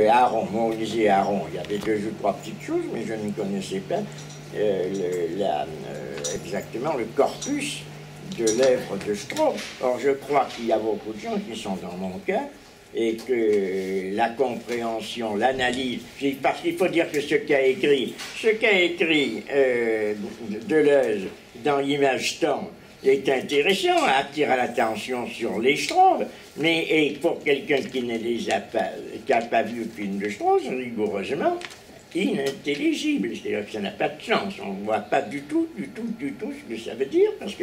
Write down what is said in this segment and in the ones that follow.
Aaron, moi on disait Aaron, il y avait deux ou trois petites choses, mais je ne connaissais pas exactement le corpus de l'œuvre de Straub. Or je crois qu'il y a beaucoup de gens qui sont dans mon cas, et que la compréhension, l'analyse, parce qu'il faut dire que ce qu'a écrit Deleuze dans l'image temps est intéressant, attire l'attention sur les Straub, mais et pour quelqu'un qui ne les a pas, qui n'a pas vu le film de Straub, c'est rigoureusement inintelligible, c'est-à-dire que ça n'a pas de sens, on ne voit pas du tout ce que ça veut dire, parce que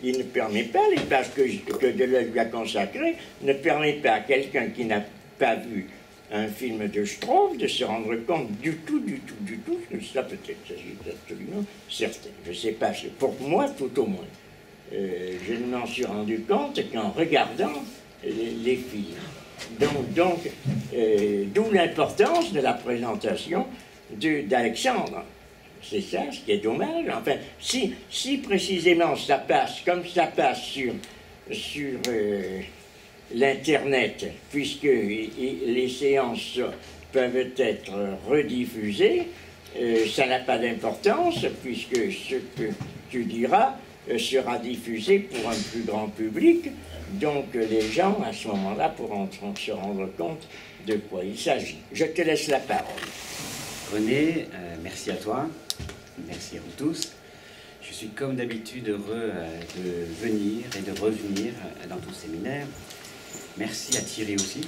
il ne permet pas, les pages que Deleuze lui a consacrées, ne permet pas à quelqu'un qui n'a pas vu un film de Straub de se rendre compte du tout, que ça peut-être, ça c'est absolument certain. Je ne sais pas, pour moi tout au moins. Je ne m'en suis rendu compte qu'en regardant les films. Donc d'où l'importance de la présentation d'Alexandre. C'est ça, ce qui est dommage. Enfin, si précisément ça passe, comme ça passe sur l'Internet, puisque les séances peuvent être rediffusées, ça n'a pas d'importance, puisque ce que tu diras sera diffusé pour un plus grand public, donc les gens, à ce moment-là, pourront se rendre compte de quoi il s'agit. Je te laisse la parole. René, merci à toi, merci à vous tous. Je suis comme d'habitude heureux de venir et de revenir dans ton séminaire. Merci à Thierry aussi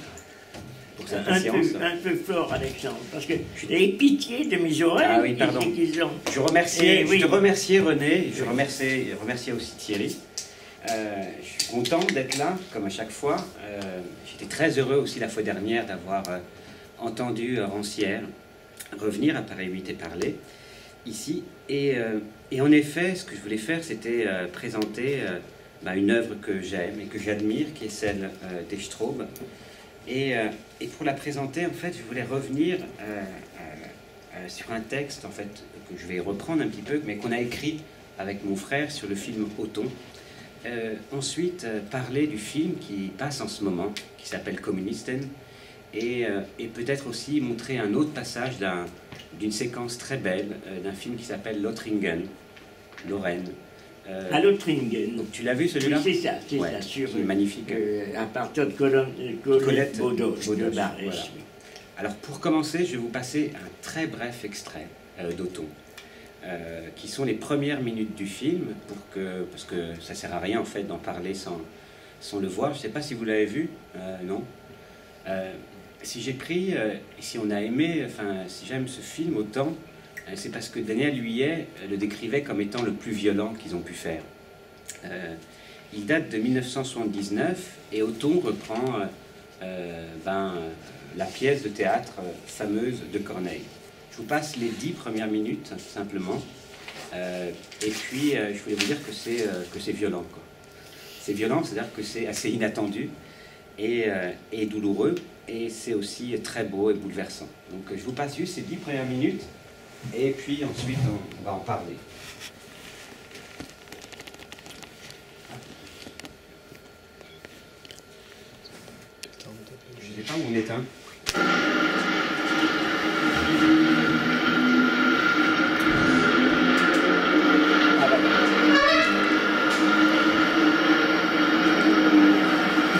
pour sa patience. Un peu fort, Alexandre, parce que j'ai pitié de mes oreilles. Ah oui, pardon. Je te remercier René, je remercie aussi Thierry. Je suis content d'être là, comme à chaque fois. J'étais très heureux aussi la fois dernière d'avoir entendu Rancière revenir à Paris 8 et parler ici. Et en effet, ce que je voulais faire, c'était présenter une œuvre que j'aime et que j'admire, qui est celle des Straub. Et pour la présenter, en fait, je voulais revenir sur un texte, en fait, que je vais reprendre un petit peu, mais qu'on a écrit avec mon frère sur le film Othon. Ensuite, parler du film qui passe en ce moment, qui s'appelle Kommunisten, et peut-être aussi montrer un autre passage d'une séquence très belle d'un film qui s'appelle Lothringen, Lorraine. À Lothringen. Donc tu l'as vu celui-là? C'est ça, sur magnifique. À partir de Colette Baudot de Barès. Voilà. Alors pour commencer, je vais vous passer un très bref extrait d'Othon, qui sont les premières minutes du film, parce que ça sert à rien en fait d'en parler sans le voir. Je ne sais pas si vous l'avez vu, non. Si j'ai pris, si on a aimé, si j'aime ce film autant, c'est parce que Daniel Huyet le décrivait comme étant le plus violent qu'ils ont pu faire. Il date de 1979 et Othon reprend la pièce de théâtre fameuse de Corneille. Je vous passe les 10 premières minutes, simplement. Et puis, je voulais vous dire que c'est violent, quoi. C'est violent, c'est-à-dire que c'est assez inattendu et douloureux. Et c'est aussi très beau et bouleversant. Donc, je vous passe juste ces 10 premières minutes. Et puis, ensuite, on va en parler. Je ne sais pas où on éteint.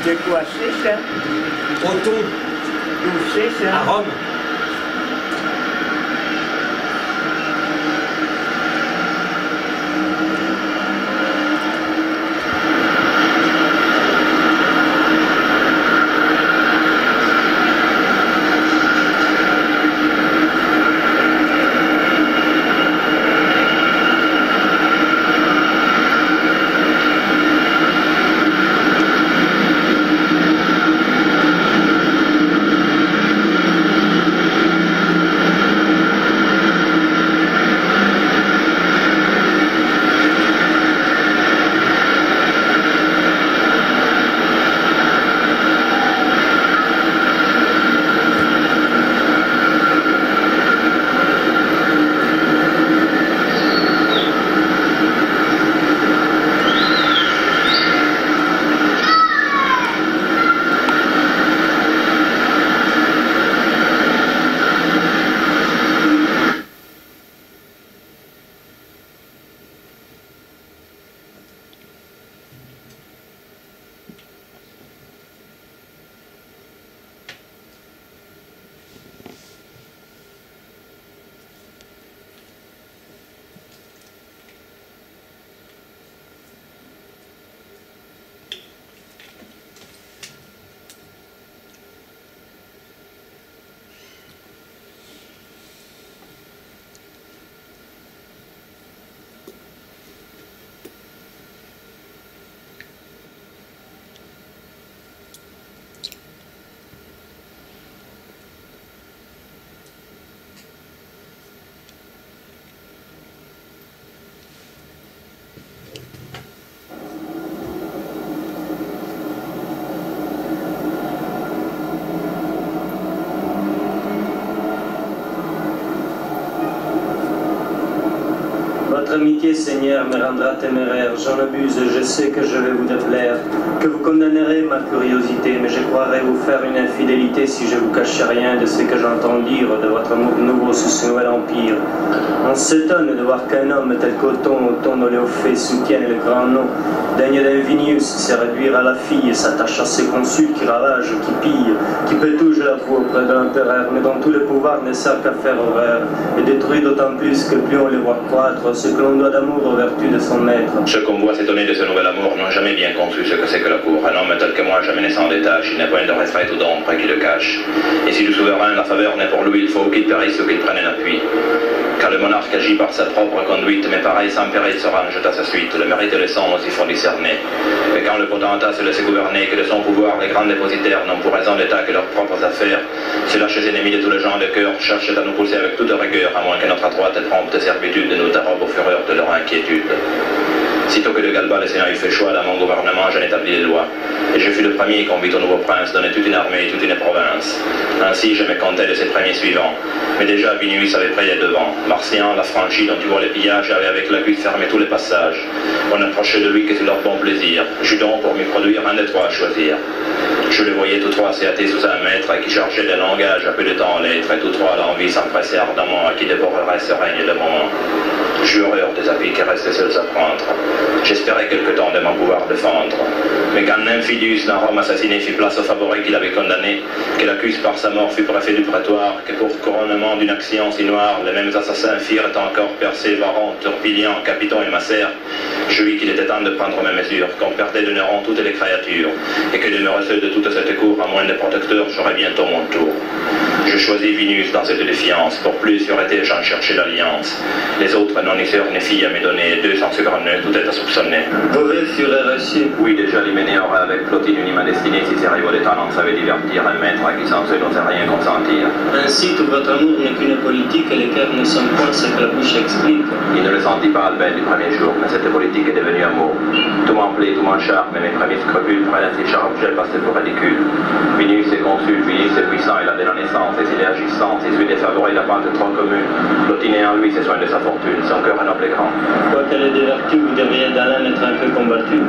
De quoi c'est ça? Othon. D'où c'est ça? À Rome. amitié, Seigneur, me rendra téméraire. J'en abuse, je sais que je vais vous déplaire, que vous condamnerez ma curiosité, mais je croirais vous faire une infidélité si je vous cachais rien de ce que j'entends dire de votre amour nouveau sous ce nouvel empire. On s'étonne de voir qu'un homme tel qu'Othon, Othon d'Oléophée, soutienne le grand nom, daigne d'Invinius se réduire à la fille, s'attache à ses consuls qui ravagent, qui pillent, qui pétouchent la voix auprès de l'empereur, mais dont tout le pouvoir ne sert qu'à faire horreur, et détruit d'autant plus que plus on les voit croître, ce que l'on doit d'amour aux vertus de son maître. Ceux qu'on voit s'étonner de ce nouvel amour n'ont jamais bien conçu ce que c'est que la cour. Un homme tel que moi, jamais ne s'en détache, il n'a point de retraite ou d'ombre qui le cache. Et si du souverain la faveur n'est pour lui, il faut qu'il périsse ou qu'il prenne un appui. Car le monarque agit par sa propre conduite, mais pareil sans péril se range à sa suite. Le mérite et le sang aussi font discerner. Et quand le potentat se laisse gouverner, que de son pouvoir les grands dépositaires n'ont pour raison d'état que leurs propres affaires, ces lâches ennemis de tous les gens de cœur cherchent à nous pousser avec toute rigueur, à moins que notre adroite et prompte servitude nous dérobe aux fureurs de leur inquiétude. Sitôt que de Galba le Sénat eut fait choix dans mon gouvernement, j'en établis les lois. Et je fus le premier qu'on vit au nouveau prince donner toute une armée et toute une province. Ainsi je me comptais de ses premiers suivants. Mais déjà Vinius avait pris les devants. Marcian, l'affranchi dont tu vois les pillages, avait avec la cuisse fermé tous les passages. On approchait de lui que c'est leur bon plaisir. J'eus donc pour m'y produire un des trois à choisir. Je les voyais tous trois s'hâter sous un maître qui chargeait de langage à peu de temps en lettres, et tous trois l'envie s'empressait ardemment à qui dévorerait ce règne de moment. J'eus horreur des appuis qui restaient seuls à prendre. J'espérais quelque temps de m'en pouvoir défendre. Mais quand Nymphidius d'un Rome assassiné fit place au favori qu'il avait condamné, que l'accuse par sa mort fut préfet du prétoire, que pour couronnement d'une action si noire, les mêmes assassins firent encore percer Varon, Turpilian, Capiton et Macère, je vis qu'il était temps de prendre mes mesures, qu'on perdait de Néron toutes les créatures, et que demeuré seul de toute cette cour, à moins de protecteurs, j'aurais bientôt mon tour. Je choisis Vinius dans cette défiance, pour plus y aurait j'en cherchais l'alliance. Les autres n'en ni sœurs ni filles à me donner, deux sans ce grand nœud, tout est à soupçonner. Vos vœux furent reçus. Oui, déjà l'hyménée aurait avec Plotine une destinée si ces rivaux des temps savaient divertir un maître à qui sans eux n'osait rien consentir. Ainsi, tout votre amour n'est qu'une politique et les cœurs ne sont point ce que la bouche explique. Il ne le sentit pas Albert du premier jour, mais cette politique est devenue amour. Tout m'emplaît, tout m'encharpe, mais mes premiers scrupules prennent un si cher objet passé pour ridicule. Vinius est consul, Vinius est puissant, il a de la naissance, et s'il est agissant, s'il suit défavorer la pente trop commune. Plotine en lui, c'est soin de sa fortune, son cœur est noble et grand. Quoiqu'elle ait des vertus, vous devriez d'Alain être un peu combattu.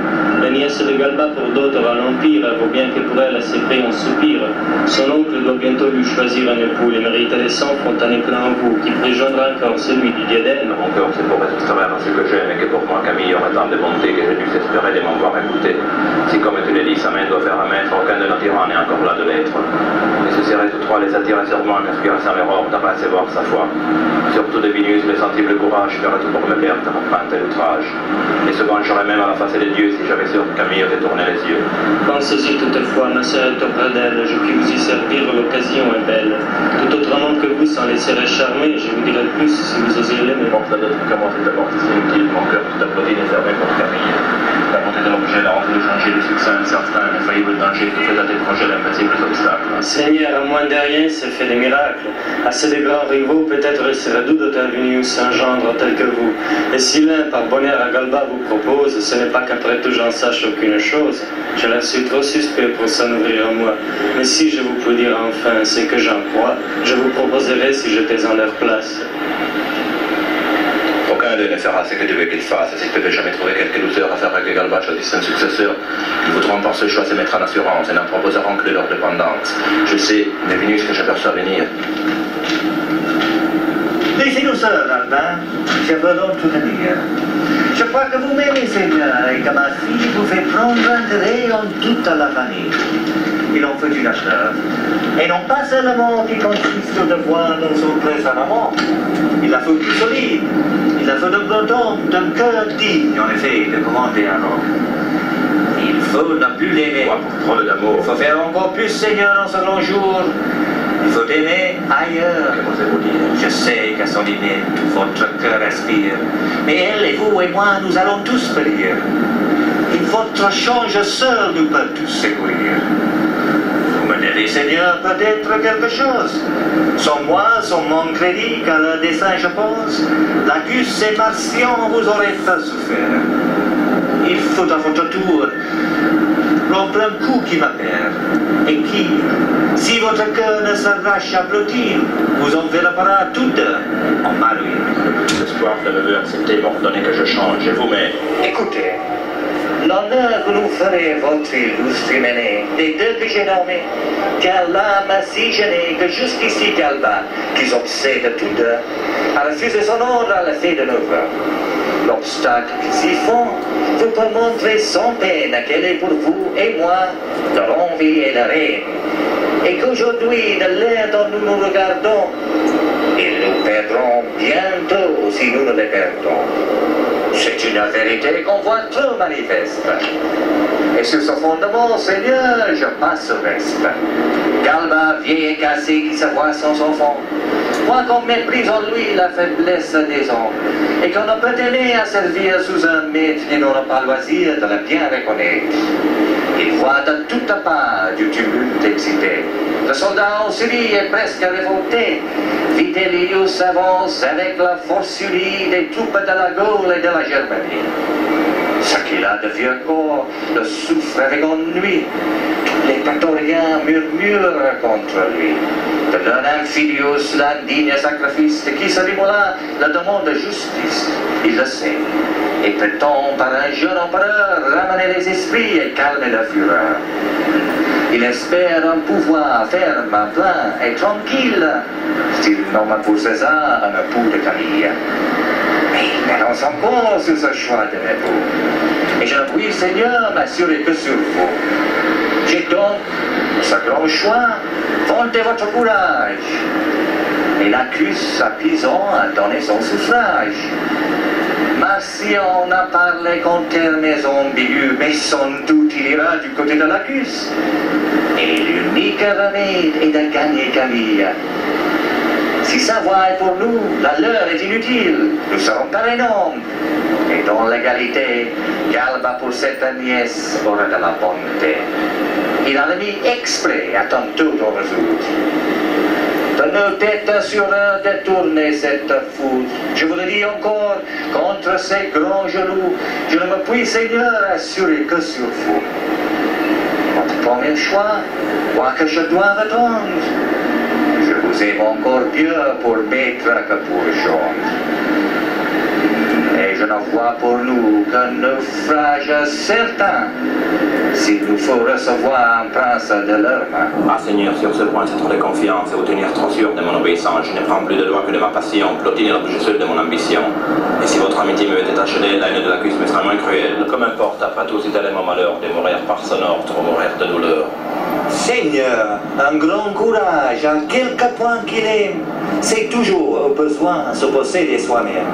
La nièce de Galba pour d'autres à l'Empire, vaut bien que pour elle assez pris on soupire. Son oncle doit bientôt lui choisir un époux, les mérites des sangs font un éclat en vous, qui préjoindra encore celui du diadème. Mon cœur c'est pour extraire à ce que j'aime, et que pour moi Camille aurait tant de bonté que je dusse espérer de m'en voir écouter. Si comme tu l'as dit, sa main doit faire un maître, aucun de nos tyrans n'est encore là de l'être. Et ce serait tous trois les attirer sur moi, qu'inspirer sans l'erreur d'apercevoir sa foi. Surtout de Vinius, le sensible courage ferait tout pour me perdre, pour prendre l'outrage. Et souvent j'aurais même à la face des dieux si j'avais sur Camille détourné les yeux. Pensez-y toutefois, ma sœur est auprès d'elle, je puis vous y servir, l'occasion est belle. Tout autrement que vous s'en laisserait charmer, je vous dirai plus si vous osez l'aimer. Porte la d'autres comment c'est d'abord si inutile, mon cœur tout applaudi est fermé pour Camille. La bonté de l'objet, la honte de changer de succès incertain, l'infaillible danger, tout fait à tes projets d'invincibles obstacles. Seigneur, à moins de rien, c'est fait des miracles. Assez de grands rivaux, peut-être serait doux d'Ottavinius, un gendre tel que vous. Et si l'un, par bonheur à Galba, vous propose, ce n'est pas qu'après tout j'en sache aucune chose. Je la suis trop suspect pour s'en ouvrir en moi. Mais si je vous peux dire enfin ce que j'en crois, je vous proposerai si j'étais en leur place. Aucun d'eux ne fera ce que tu veux qu'il fasse. S'ils peuvent jamais trouver quelque douceur à faire que Galba choisisse un successeur, ils voudront par ce choix se mettre en assurance et n'en proposeront que de leur dépendance. Je sais, mais Vinius que j'aperçois venir. Laissez-nous seuls, Albin. Je veux donc tout dire. Je crois que vous m'aimez, Seigneur, et que ma fille vous fait prendre intérêt en toute la famille. Il en faut une acheteur. Et non pas seulement qui consiste de voir dans son précédemment. Il la faut plus solide. Il la faut d'un cœur digne, en effet, de commander un homme. Il faut ne plus l'aimer. Pour trop d'amour. Il faut faire encore plus, Seigneur, dans ce long jour. Il faut aimer ailleurs. Que osez-vous dire? Je sais qu'à son limite, votre cœur respire. Mais elle et vous et moi, nous allons tous périr. Et votre change seul nous peut tous secourir. Vous me devez, Seigneur, peut-être quelque chose. Sans moi, sans mon crédit, qu'à leur dessein je pose, Lacus et Marcian vous auraient fait souffrir. Il faut à votre tour rompre un cou qui m'appelle. Et qui, si votre cœur ne s'arrache à applaudir, vous enveloppera tout deux en ma ruine. Ce soir, je me veux accepter m'ordonner que je change, et vous, mais... Écoutez, l'honneur que nous ferait votre illustre Hyménée, des deux que j'ai nommés, car l'âme si gênée que jusqu'ici Galba, qu'ils obsèdent tous deux, a refusé son ordre à la fée de nos voeux. L'obstacle qu'ils s'y font vous peut montrer sans peine quelle est pour vous et moi leur envie et la reine, et qu'aujourd'hui, de l'air dont nous nous regardons, ils nous perdront bientôt si nous ne les perdons. C'est une vérité qu'on voit trop manifeste. Et sur ce fondement, Seigneur, je passe au reste. Galba, vieille et cassée qui se voit sans enfant, voit qu'on méprise en lui la faiblesse des hommes, et qu'on ne peut aimer à servir sous un maître qui n'aura pas loisir de la bien reconnaître. Il voit de toutes parts du tumulte excité. Le soldat en Syrie est presque révolté. Vitellius avance avec la force unie des troupes de la Gaule et de la Germanie. Ce qu'il a de vieux corps le souffre avec ennui. Les Praetoriens murmurent contre lui. De leur Amphidius, l'indigne sacrifice, qui se là la demande de justice, il le sait, et prétend par un jeune empereur ramener les esprits et calmer la fureur. Il espère un pouvoir ferme, plein et tranquille, s'il nomme pour César un époux de Camille. Mais il m'annonce encore sur ce choix de l'époux. Et je ne puis, Seigneur, m'assurer que sur vous. J'ai donc ce grand choix, vantez votre courage. Et Lacus, à Pison, a donné son suffrage. Marcion a parlé qu'en termes ambigus, mais sans doute il ira du côté de Lacus. Et l'unique remède est de gagner Camille. Si sa voix est pour nous, la leur est inutile, nous serons par énormes. Et dans l'égalité, Galba pour cette nièce aura de la bonté. Il a mis exprès à tantôt d'en résoudre. De nos têtes assureurs détourner cette foudre. Je vous le dis encore, contre ces grands genoux, je ne me puis, Seigneur, assurer que sur vous. Votre premier choix, quoi que je dois attendre, je vous aime encore mieux pour maître que pour gendre. Et je ne vois pour nous qu'un naufrage certain, s'il nous faut recevoir un prince de leur main. Ah Seigneur, sur ce point, c'est trop de confiance et vous tenir trop sûr de mon obéissance. Je ne prends plus de loi que de ma passion, Plotine est l'objet seul de mon ambition. Et si votre amitié me veut détacher d'elle, la haine de Lacus me sera moins cruelle. Comme importe, après tout, c'est tel est mon malheur de mourir par son ordre ou mourir de douleur. Seigneur, un grand courage, à quelque point qu'il aime, c'est toujours au besoin se posséder soi-même.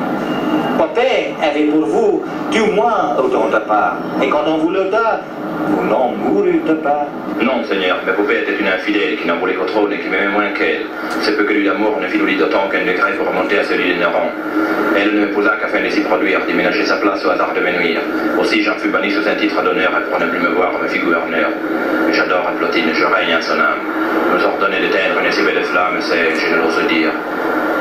Mon père avait pour vous, du moins autant de part, et quand on vous le donne, vous n'en mourûtes pas. Non, Seigneur, ma poupée était une infidèle qui n'en voulait qu'au trône et qui m'aimait moins qu'elle. C'est peu que lui d'amour ne fit d'oublier d'autant qu'un degré pour remonter à celui de Néron. Elle ne m'épousa qu'afin de s'y produire, d'y ménager sa place au hasard de mes nuire. Aussi j'en fus banni sous un titre d'honneur et pour ne plus me voir, me fit gouverneur. J'adore Plotine, je règne en son âme. Nous ordonnez d'éteindre une si belle flamme, c'est, je ne l'ose dire.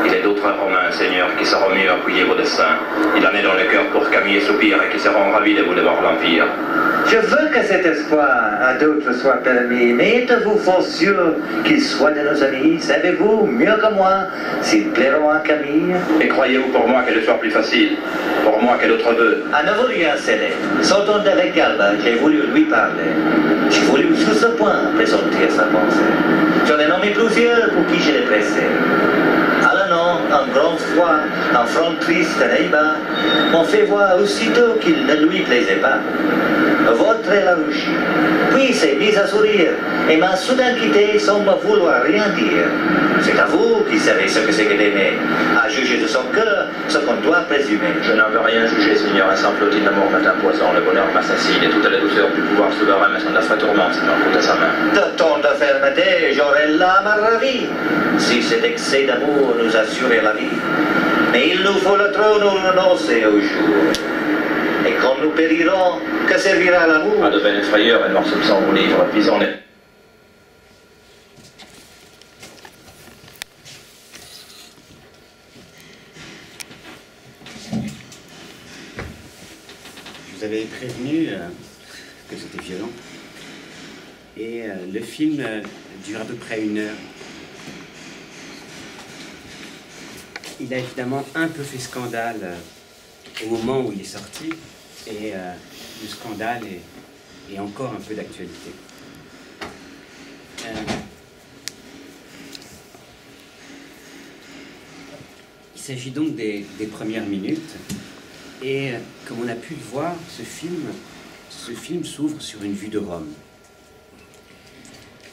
Il est d'autres Romains, Seigneur, qui sauront mieux appuyer vos desseins. Il en est dans le cœur pour Camille et Soupir et qui seront ravis de vous devoir l'Empire. Je veux que cet espoir à d'autres soit permis, mais êtes-vous fort sûr qu'ils soient de nos amis? Savez-vous mieux que moi s'ils plairont à Camille? Et croyez-vous pour moi qu'elle soit plus facile? Pour moi que d'autres deux? À ne vous rien céder. Sortant d'avec Galba, j'ai voulu lui parler. J'ai voulu sur ce point présenter sa pensée. J'en ai nommé plusieurs pour qui je l'ai pressé. Alanon, un grand froid, un front triste et bas, m'ont fait voir aussitôt qu'il ne lui plaisait pas. Votre est la rouge. Puis s'est mise à sourire et m'a soudain quitté sans me vouloir rien dire. C'est à vous qui savez ce que c'est que d'aimer, à juger de son cœur ce qu'on doit présumer. Je n'en veux rien juger, Seigneur, un sans Plotine d'amour m'est un poison, le bonheur m'assassine et toute la douceur du pouvoir souverain me semble affreux tourment s'il m'en coûte à sa main. De tant de fermeté, j'aurais l'âme ravie, si cet excès d'amour nous assurait la vie. Mais il nous faut le trône où renoncer au jour. Et quand nous périrons, que servira l'amour? À de belles frayeurs et noir soupçon vous livre, pisons les... Je vous avais prévenu que c'était violent. Et le film dure à peu près 1 heure. Il a évidemment un peu fait scandale au moment où il est sorti, et le scandale est encore un peu d'actualité. Il s'agit donc des premières minutes, et comme on a pu le voir, ce film s'ouvre sur une vue de Rome.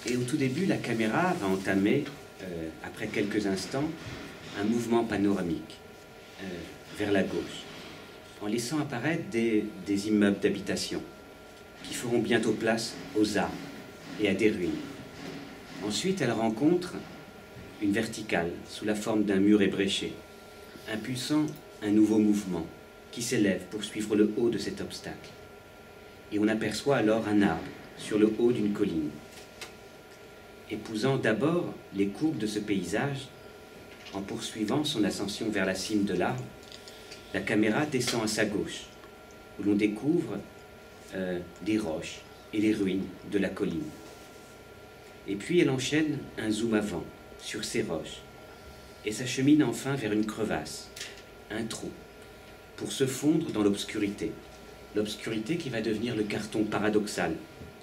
Et au tout début, la caméra va entamer, après quelques instants, un mouvement panoramique vers la gauche, en laissant apparaître des immeubles d'habitation qui feront bientôt place aux arbres et à des ruines. Ensuite, elle rencontre une verticale sous la forme d'un mur ébréché, impulsant un nouveau mouvement qui s'élève pour suivre le haut de cet obstacle. Et on aperçoit alors un arbre sur le haut d'une colline. Épousant d'abord les courbes de ce paysage, en poursuivant son ascension vers la cime de l'arbre, la caméra descend à sa gauche, où l'on découvre des roches et les ruines de la colline. Et puis elle enchaîne un zoom avant sur ces roches et s'achemine enfin vers une crevasse, un trou, pour se fondre dans l'obscurité. L'obscurité qui va devenir le carton paradoxal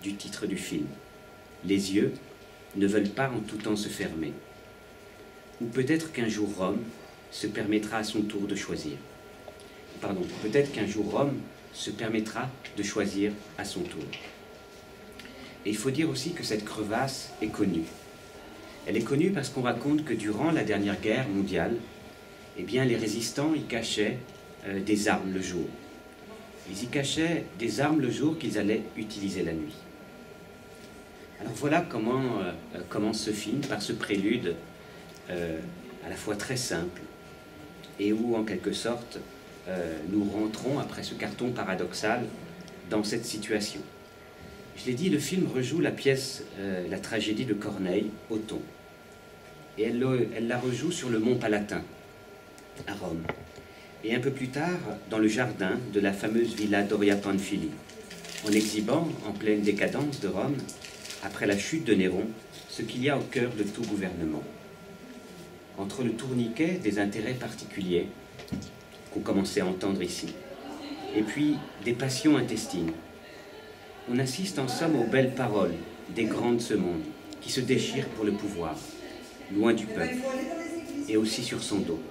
du titre du film. Les yeux ne veulent pas en tout temps se fermer. Ou peut-être qu'un jour Rome se permettra à son tour de choisir. Pardon, peut-être qu'un jour Rome se permettra de choisir à son tour. Et il faut dire aussi que cette crevasse est connue. Elle est connue parce qu'on raconte que durant la dernière guerre mondiale, eh bien, les résistants y cachaient des armes le jour. Ils y cachaient des armes le jour qu'ils allaient utiliser la nuit. Alors voilà comment commence ce film, par ce prélude à la fois très simple et où, en quelque sorte, nous rentrons, après ce carton paradoxal, dans cette situation. Je l'ai dit, le film rejoue la pièce, la tragédie de Corneille, Othon. Et elle la rejoue sur le mont Palatin, à Rome. Et un peu plus tard, dans le jardin de la fameuse villa Doria Pamphili, en exhibant, en pleine décadence de Rome, après la chute de Néron, ce qu'il y a au cœur de tout gouvernement. Entre le tourniquet des intérêts particuliers, qu'on commençait à entendre ici, et puis des passions intestines, on assiste en somme aux belles paroles des grands de ce monde qui se déchirent pour le pouvoir, loin du peuple, et aussi sur son dos.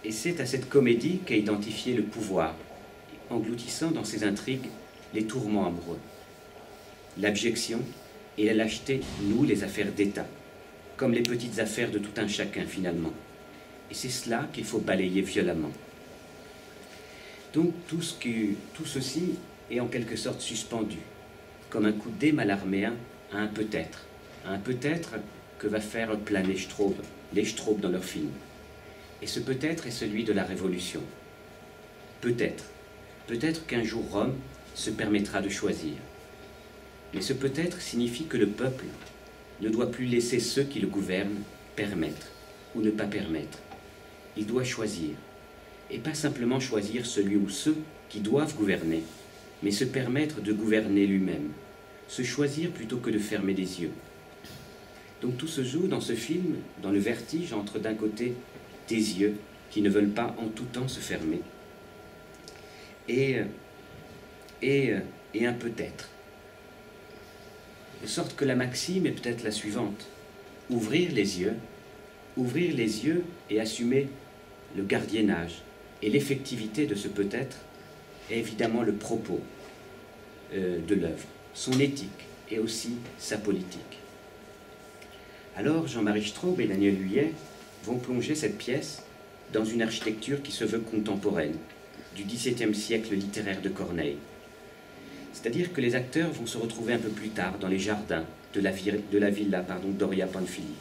Et c'est à cette comédie qu'a identifié le pouvoir, engloutissant dans ses intrigues les tourments amoureux, l'abjection et la lâcheté nouent les affaires d'État, comme les petites affaires de tout un chacun finalement. Et c'est cela qu'il faut balayer violemment. Donc tout ceci est en quelque sorte suspendu, comme un coup de dé mal arméen à un peut-être que va faire planer les Straub dans leur film. Et ce peut-être est celui de la Révolution. Peut-être qu'un jour Rome se permettra de choisir. Mais ce peut-être signifie que le peuple ne doit plus laisser ceux qui le gouvernent permettre ou ne pas permettre. Il doit choisir, et pas simplement choisir celui ou ceux qui doivent gouverner, mais se permettre de gouverner lui-même, se choisir plutôt que de fermer les yeux. Donc tout se joue dans ce film, dans le vertige entre d'un côté des yeux qui ne veulent pas en tout temps se fermer, et un peut-être. De sorte que la maxime est peut-être la suivante: ouvrir les yeux et assumer le gardiennage et l'effectivité de ce peut-être est évidemment le propos de l'œuvre, son éthique et aussi sa politique. Alors Jean-Marie Straub et Daniel Huyet vont plonger cette pièce dans une architecture qui se veut contemporaine, du XVIIe siècle littéraire de Corneille. C'est-à-dire que les acteurs vont se retrouver un peu plus tard dans les jardins de la villa Doria Pamphili.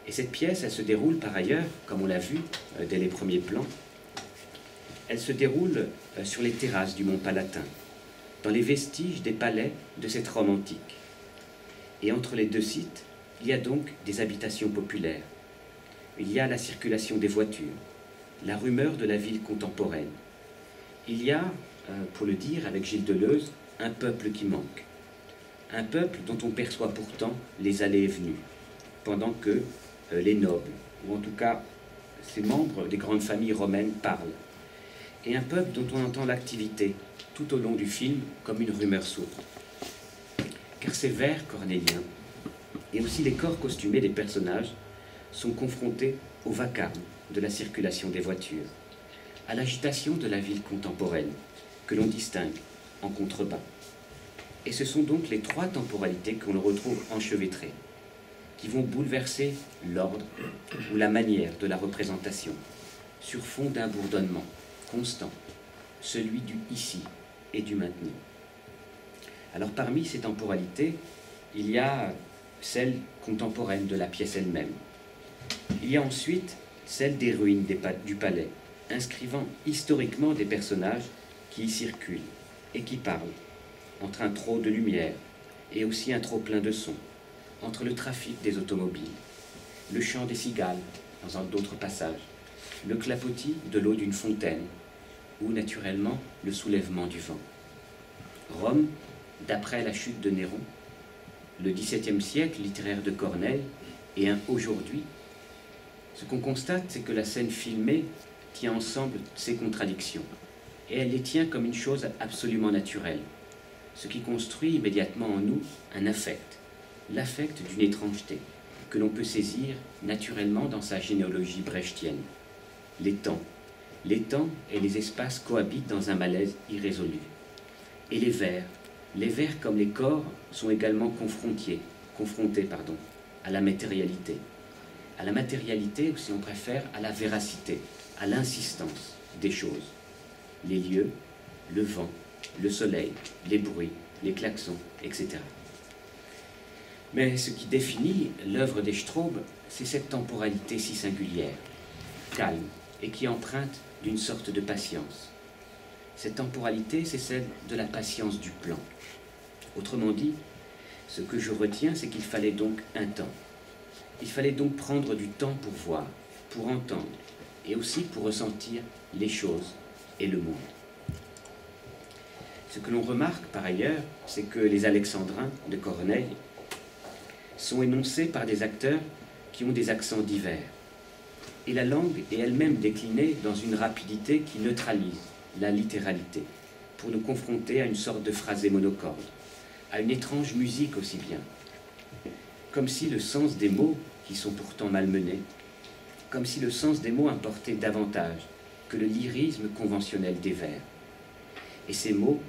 Et cette pièce, elle se déroule par ailleurs, comme on l'a vu dès les premiers plans, elle se déroule sur les terrasses du mont Palatin, dans les vestiges des palais de cette Rome antique. Et entre les deux sites, il y a donc des habitations populaires. Il y a la circulation des voitures, la rumeur de la ville contemporaine. Il y a, pour le dire avec Gilles Deleuze, un peuple qui manque. un peuple dont on perçoit pourtant les allées et venues, pendant que les nobles, ou en tout cas ces membres des grandes familles romaines parlent, et un peuple dont on entend l'activité tout au long du film comme une rumeur sourde. Car ces vers cornéliens, et aussi les corps costumés des personnages, sont confrontés au vacarme de la circulation des voitures, à l'agitation de la ville contemporaine, que l'on distingue en contrebas. Et ce sont donc les trois temporalités qu'on retrouve enchevêtrées, qui vont bouleverser l'ordre ou la manière de la représentation, sur fond d'un bourdonnement constant, celui du ici et du maintenant. Alors parmi ces temporalités, il y a celle contemporaine de la pièce elle-même. Il y a ensuite celle des ruines du palais, inscrivant historiquement des personnages qui y circulent et qui parlent, entre un trop de lumière et aussi un trop plein de son, entre le trafic des automobiles, le chant des cigales dans un d'autres passages, le clapotis de l'eau d'une fontaine, ou naturellement le soulèvement du vent. Rome, d'après la chute de Néron, le XVIIe siècle littéraire de Corneille et un aujourd'hui, ce qu'on constate, c'est que la scène filmée tient ensemble ces contradictions, et elle les tient comme une chose absolument naturelle, ce qui construit immédiatement en nous un affect, l'affect d'une étrangeté, que l'on peut saisir naturellement dans sa généalogie brechtienne. Les temps et les espaces cohabitent dans un malaise irrésolu. Et les vers comme les corps sont également confrontés à la matérialité, ou si on préfère, à la véracité, à l'insistance des choses. Les lieux, le vent, le soleil, les bruits, les klaxons, etc. Mais ce qui définit l'œuvre des Straub, c'est cette temporalité si singulière, calme, et qui emprunte d'une sorte de patience. Cette temporalité, c'est celle de la patience du plan. Autrement dit, ce que je retiens, c'est qu'il fallait donc un temps. Il fallait donc prendre du temps pour voir, pour entendre, et aussi pour ressentir les choses et le monde. Ce que l'on remarque par ailleurs, c'est que les Alexandrins de Corneille sont énoncés par des acteurs qui ont des accents divers. Et la langue est elle-même déclinée dans une rapidité qui neutralise la littéralité, pour nous confronter à une sorte de phrasé monocorde, à une étrange musique aussi bien, comme si le sens des mots, qui sont pourtant malmenés, comme si le sens des mots importait davantage que le lyrisme conventionnel des vers. Et ces mots,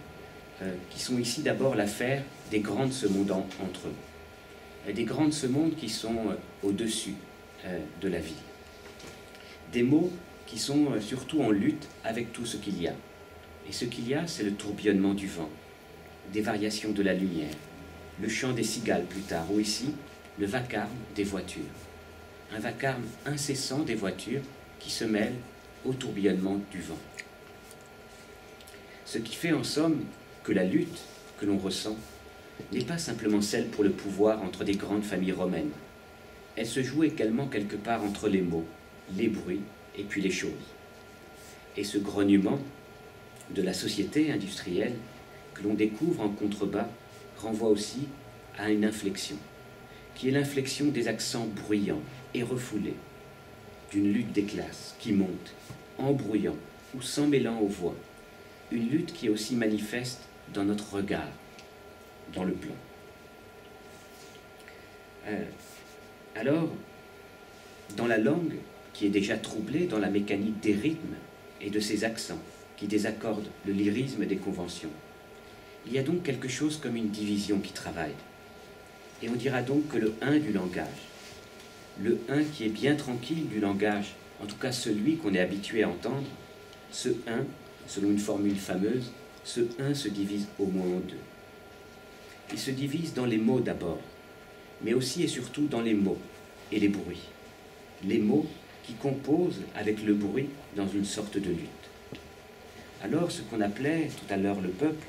qui sont ici d'abord l'affaire des grandes semondes entre eux, des grandes semondes qui sont au-dessus de la vie. Des mots qui sont surtout en lutte avec tout ce qu'il y a. Et ce qu'il y a, c'est le tourbillonnement du vent, des variations de la lumière, le chant des cigales plus tard, ou ici, le vacarme des voitures. Un vacarme incessant des voitures qui se mêle au tourbillonnement du vent. Ce qui fait en somme que la lutte que l'on ressent n'est pas simplement celle pour le pouvoir entre des grandes familles romaines. Elle se joue également quelque part entre les mots, les bruits et puis les choses. Et ce grognement de la société industrielle que l'on découvre en contrebas renvoie aussi à une inflexion, qui est l'inflexion des accents bruyants et refoulés, d'une lutte des classes qui monte, embrouillant ou s'en mêlant aux voix, une lutte qui est aussi manifeste dans notre regard, dans le plan. Alors, dans la langue, qui est déjà troublée dans la mécanique des rythmes et de ses accents, qui désaccordent le lyrisme des conventions, il y a donc quelque chose comme une division qui travaille. Et on dira donc que le 1 du langage, le 1 qui est bien tranquille du langage, en tout cas celui qu'on est habitué à entendre, ce 1, selon une formule fameuse, ce 1 se divise au moins en deux. Il se divise dans les mots d'abord, mais aussi et surtout dans les mots et les bruits. Les mots qui composent avec le bruit dans une sorte de lutte. Alors ce qu'on appelait tout à l'heure le peuple,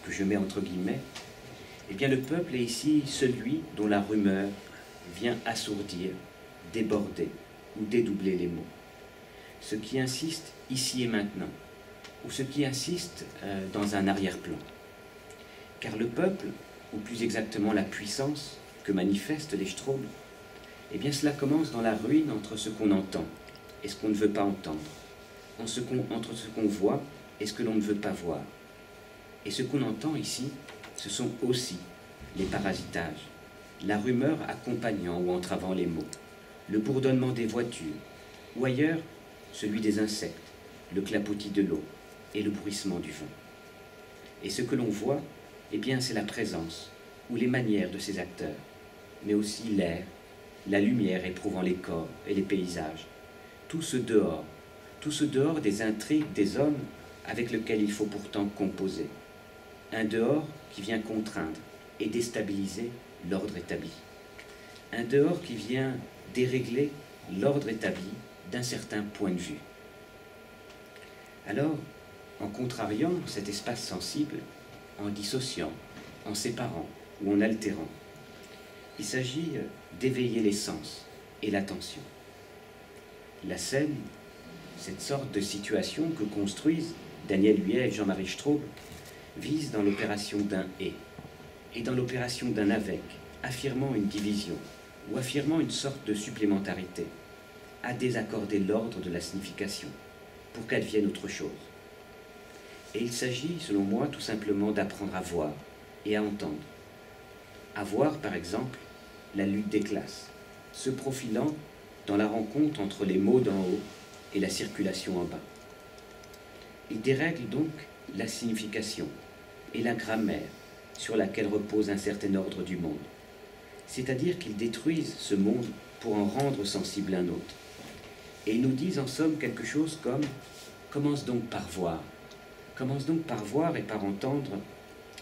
que je mets entre guillemets, eh bien le peuple est ici celui dont la rumeur vient assourdir, déborder ou dédoubler les mots. Ce qui insiste ici et maintenant, ou ce qui insiste dans un arrière-plan. Car le peuple, ou plus exactement la puissance que manifestent les Straume, eh bien cela commence dans la ruine entre ce qu'on entend et ce qu'on ne veut pas entendre, entre ce qu'on voit et ce que l'on ne veut pas voir. Et ce qu'on entend ici, ce sont aussi les parasitages, la rumeur accompagnant ou entravant les mots, le bourdonnement des voitures, ou ailleurs, celui des insectes, le clapotis de l'eau et le bruissement du vent. Et ce que l'on voit, eh bien, c'est la présence ou les manières de ces acteurs, mais aussi l'air, la lumière éprouvant les corps et les paysages, tout ce dehors des intrigues des hommes avec lesquels il faut pourtant composer. Un dehors qui vient contraindre et déstabiliser l'ordre établi. Un dehors qui vient dérégler l'ordre établi d'un certain point de vue. Alors, en contrariant cet espace sensible, en dissociant, en séparant ou en altérant, il s'agit d'éveiller les sens et l'attention. La scène, cette sorte de situation que construisent Daniel Huet et Jean-Marie Straub, vise dans l'opération d'un et dans l'opération d'un avec, affirmant une division ou affirmant une sorte de supplémentarité, à désaccorder l'ordre de la signification pour qu'advienne autre chose. Et il s'agit, selon moi, tout simplement d'apprendre à voir et à entendre. À voir, par exemple, la lutte des classes, se profilant dans la rencontre entre les mots d'en haut et la circulation en bas. Il dérègle donc la signification et la grammaire sur laquelle repose un certain ordre du monde, c'est-à-dire qu'ils détruisent ce monde pour en rendre sensible un autre. Et ils nous disent en somme quelque chose comme « commence donc par voir ». Commence donc par voir et par entendre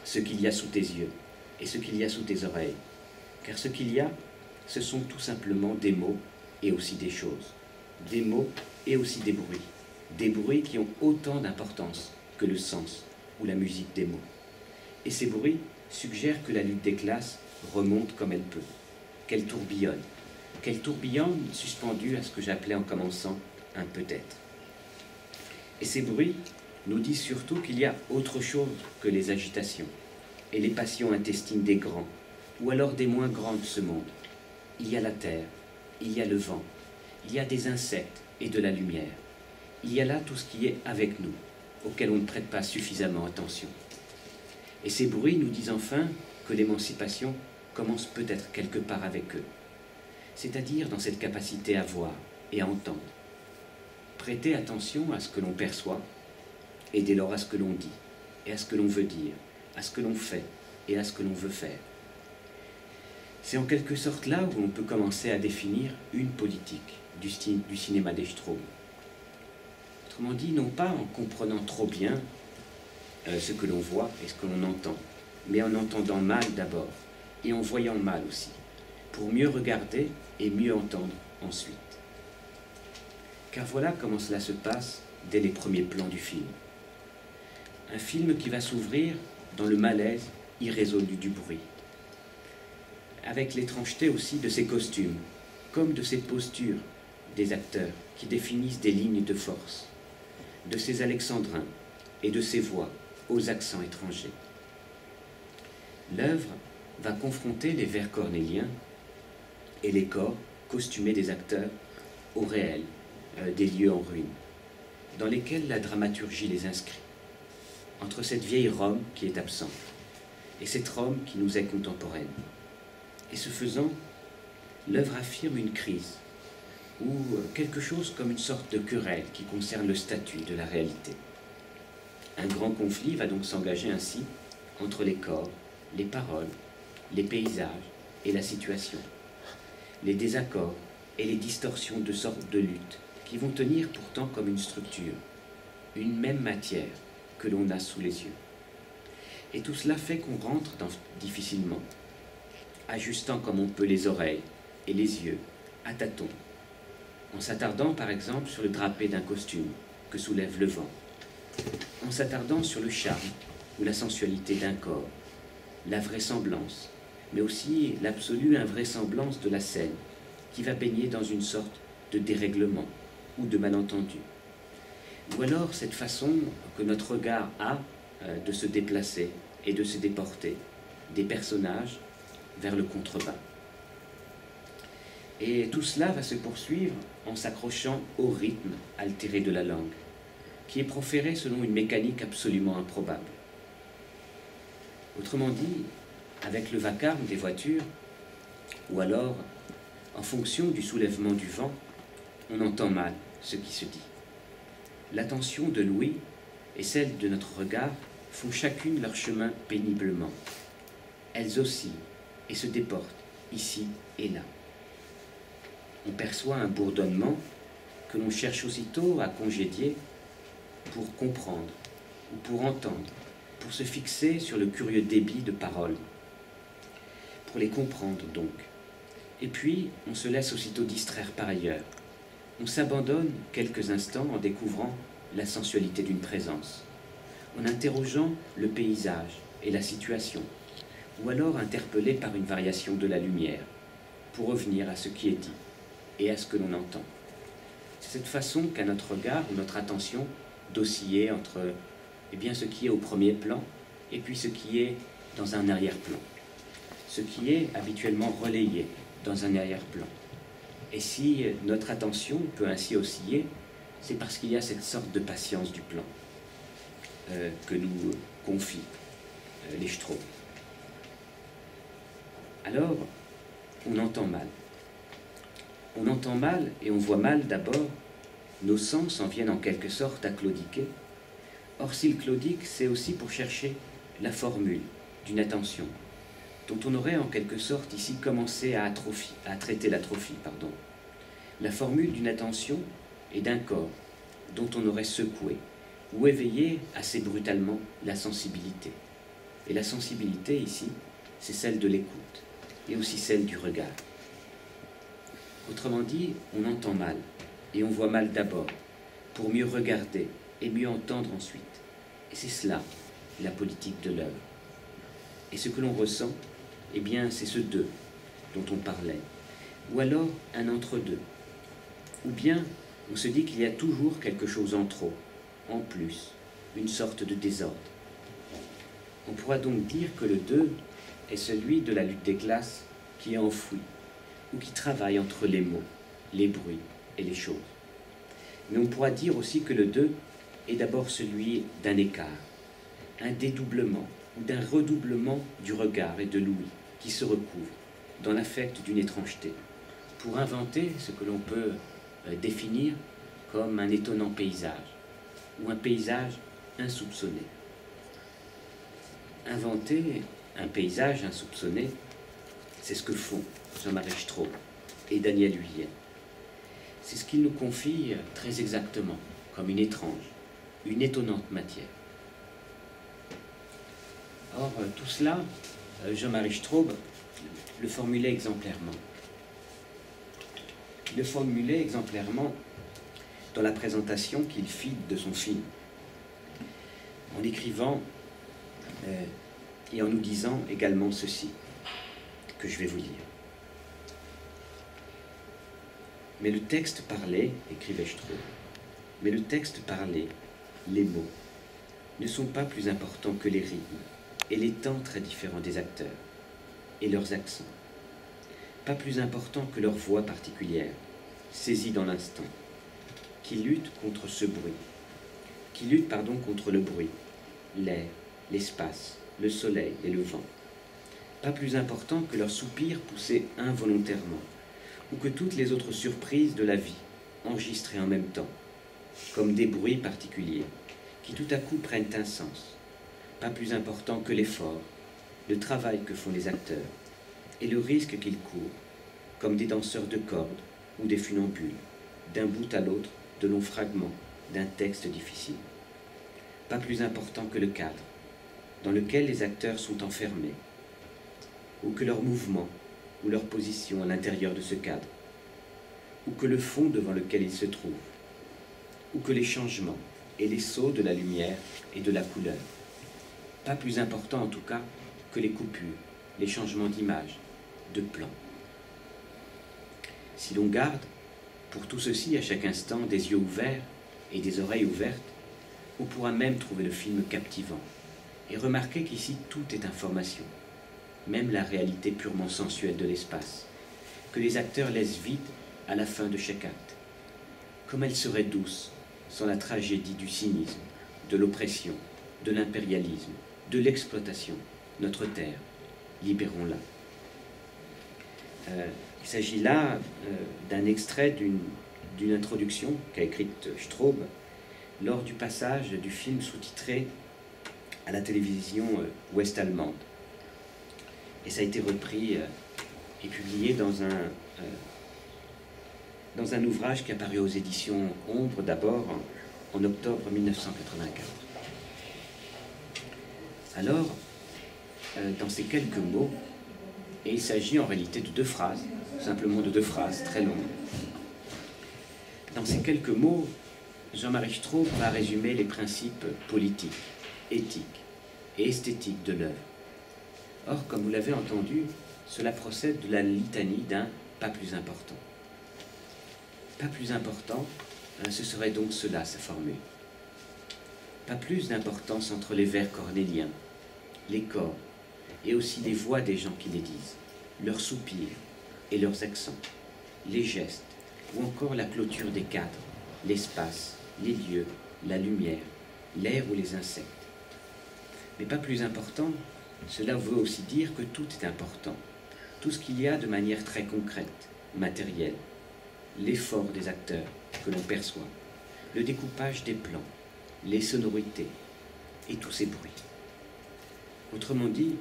ce qu'il y a sous tes yeux et ce qu'il y a sous tes oreilles. Car ce qu'il y a, ce sont tout simplement des mots et aussi des choses. Des mots et aussi des bruits. Des bruits qui ont autant d'importance que le sens ou la musique des mots. Et ces bruits suggèrent que la lutte des classes remonte comme elle peut, qu'elle tourbillonne suspendue à ce que j'appelais en commençant un peut-être. Et ces bruits nous disent surtout qu'il y a autre chose que les agitations et les passions intestines des grands, ou alors des moins grands de ce monde. Il y a la terre, il y a le vent, il y a des insectes et de la lumière. Il y a là tout ce qui est avec nous, auquel on ne prête pas suffisamment attention. Et ces bruits nous disent enfin que l'émancipation commence peut-être quelque part avec eux, c'est-à-dire dans cette capacité à voir et à entendre. Prêter attention à ce que l'on perçoit, et dès lors à ce que l'on dit, et à ce que l'on veut dire, à ce que l'on fait, et à ce que l'on veut faire. C'est en quelque sorte là où on peut commencer à définir une politique du cinéma des Straume. Autrement dit, non pas en comprenant trop bien ce que l'on voit et ce que l'on entend, mais en entendant mal d'abord, et en voyant mal aussi, pour mieux regarder et mieux entendre ensuite. Car voilà comment cela se passe dès les premiers plans du film. Un film qui va s'ouvrir dans le malaise irrésolu du bruit, avec l'étrangeté aussi de ses costumes, comme de ses postures des acteurs qui définissent des lignes de force, de ces alexandrins et de ces voix aux accents étrangers. L'œuvre va confronter les vers cornéliens et les corps costumés des acteurs au réel des lieux en ruine, dans lesquels la dramaturgie les inscrit, entre cette vieille Rome qui est absente et cette Rome qui nous est contemporaine. Et ce faisant, l'œuvre affirme une crise, ou quelque chose comme une sorte de querelle qui concerne le statut de la réalité. Un grand conflit va donc s'engager ainsi entre les corps, les paroles, les paysages et la situation. Les désaccords et les distorsions de sortes de lutte qui vont tenir pourtant comme une structure, une même matière que l'on a sous les yeux. Et tout cela fait qu'on rentre difficilement, ajustant comme on peut les oreilles et les yeux à tâtons, en s'attardant par exemple sur le drapé d'un costume que soulève le vent, en s'attardant sur le charme ou la sensualité d'un corps, la vraisemblance, mais aussi l'absolue invraisemblance de la scène qui va baigner dans une sorte de dérèglement ou de malentendu. Ou alors cette façon que notre regard a de se déplacer et de se déporter des personnages vers le contrebas. Et tout cela va se poursuivre en s'accrochant au rythme altéré de la langue, qui est proféré selon une mécanique absolument improbable. Autrement dit, avec le vacarme des voitures, ou alors, en fonction du soulèvement du vent, on entend mal ce qui se dit. L'attention de l'ouïe et celle de notre regard font chacune leur chemin péniblement. Elles oscillent et se déportent ici et là. On perçoit un bourdonnement que l'on cherche aussitôt à congédier pour comprendre ou pour entendre, pour se fixer sur le curieux débit de paroles, pour les comprendre donc. Et puis, on se laisse aussitôt distraire par ailleurs. On s'abandonne quelques instants en découvrant la sensualité d'une présence, en interrogeant le paysage et la situation, ou alors interpellé par une variation de la lumière, pour revenir à ce qui est dit et à ce que l'on entend. C'est cette façon qu'a notre regard ou notre attention d'osciller entre ce qui est au premier plan et puis ce qui est dans un arrière-plan, ce qui est habituellement relayé dans un arrière-plan. Et si notre attention peut ainsi osciller, c'est parce qu'il y a cette sorte de patience du plan que nous confient les Strauss. Alors, on entend mal. On entend mal et on voit mal d'abord. Nos sens en viennent en quelque sorte à claudiquer. Or, s'ils claudiquent, c'est aussi pour chercher la formule d'une attention, dont on aurait en quelque sorte ici commencé à traiter l'atrophie. La formule d'une attention et d'un corps dont on aurait secoué ou éveillé assez brutalement la sensibilité. Et la sensibilité ici, c'est celle de l'écoute et aussi celle du regard. Autrement dit, on entend mal et on voit mal d'abord pour mieux regarder et mieux entendre ensuite. Et c'est cela, la politique de l'œuvre. Et ce que l'on ressent, c'est ce deux dont on parlait, ou alors un entre-deux, ou bien on se dit qu'il y a toujours quelque chose en trop, en plus, une sorte de désordre. On pourra donc dire que le deux est celui de la lutte des classes qui est enfoui, ou qui travaille entre les mots, les bruits et les choses. Mais on pourra dire aussi que le deux est d'abord celui d'un écart, un dédoublement ou d'un redoublement du regard et de l'ouïe qui se recouvre dans l'affect d'une étrangeté, pour inventer ce que l'on peut définir comme un étonnant paysage, ou un paysage insoupçonné. Inventer un paysage insoupçonné, c'est ce que font Jean-Marie Strauss et Daniel Huyet. C'est ce qu'ils nous confient très exactement, comme une étrange, une étonnante matière. Or, tout cela, Jean-Marie Strauss le formulait exemplairement. Il le formulait exemplairement dans la présentation qu'il fit de son film, en écrivant et en nous disant également ceci, que je vais vous lire. Mais le texte parlé, écrivait Strauss, mais le texte parlé, les mots, ne sont pas plus importants que les rythmes et les temps très différents des acteurs et leurs accents, pas plus importants que leur voix particulière, saisie dans l'instant, qui luttent contre ce bruit, contre le bruit, l'air, l'espace, le soleil et le vent, pas plus importants que leurs soupirs poussés involontairement, ou que toutes les autres surprises de la vie, enregistrées en même temps, comme des bruits particuliers, qui tout à coup prennent un sens, pas plus important que l'effort, le travail que font les acteurs, et le risque qu'ils courent, comme des danseurs de cordes ou des funambules, d'un bout à l'autre de longs fragments d'un texte difficile. Pas plus important que le cadre, dans lequel les acteurs sont enfermés, ou que leurs mouvements ou leur position à l'intérieur de ce cadre, ou que le fond devant lequel ils se trouvent, ou que les changements et les sauts de la lumière et de la couleur. Pas plus important en tout cas que les coupures, les changements d'image, de plan. Si l'on garde pour tout ceci à chaque instant des yeux ouverts et des oreilles ouvertes, on pourra même trouver le film captivant et remarquer qu'ici tout est information, même la réalité purement sensuelle de l'espace, que les acteurs laissent vide à la fin de chaque acte. Comme elle serait douce sans la tragédie du cynisme, de l'oppression, de l'impérialisme, de l'exploitation, notre terre, libérons-la. Il s'agit là d'un extrait d'une introduction qu'a écrite Straub lors du passage du film sous-titré à la télévision ouest-allemande. Et ça a été repris et publié dans un ouvrage qui est apparu aux éditions Ombre d'abord en octobre 1984. Alors, dans ces quelques mots, et il s'agit en réalité de 2 phrases, simplement de 2 phrases très longues. Dans ces quelques mots, Jean-Marie Straub va résumer les principes politiques, éthiques et esthétiques de l'œuvre. Or, comme vous l'avez entendu, cela procède de la litanie d'un « pas plus important ». Pas plus important, ce serait donc cela, sa formule. Pas plus d'importance entre les vers cornéliens, les corps, et aussi les voix des gens qui les disent, leurs soupirs et leurs accents, les gestes, ou encore la clôture des cadres, l'espace, les lieux, la lumière, l'air ou les insectes. Mais pas plus important, cela veut aussi dire que tout est important, tout ce qu'il y a de manière très concrète, matérielle, l'effort des acteurs que l'on perçoit, le découpage des plans, les sonorités et tous ces bruits. Autrement dit,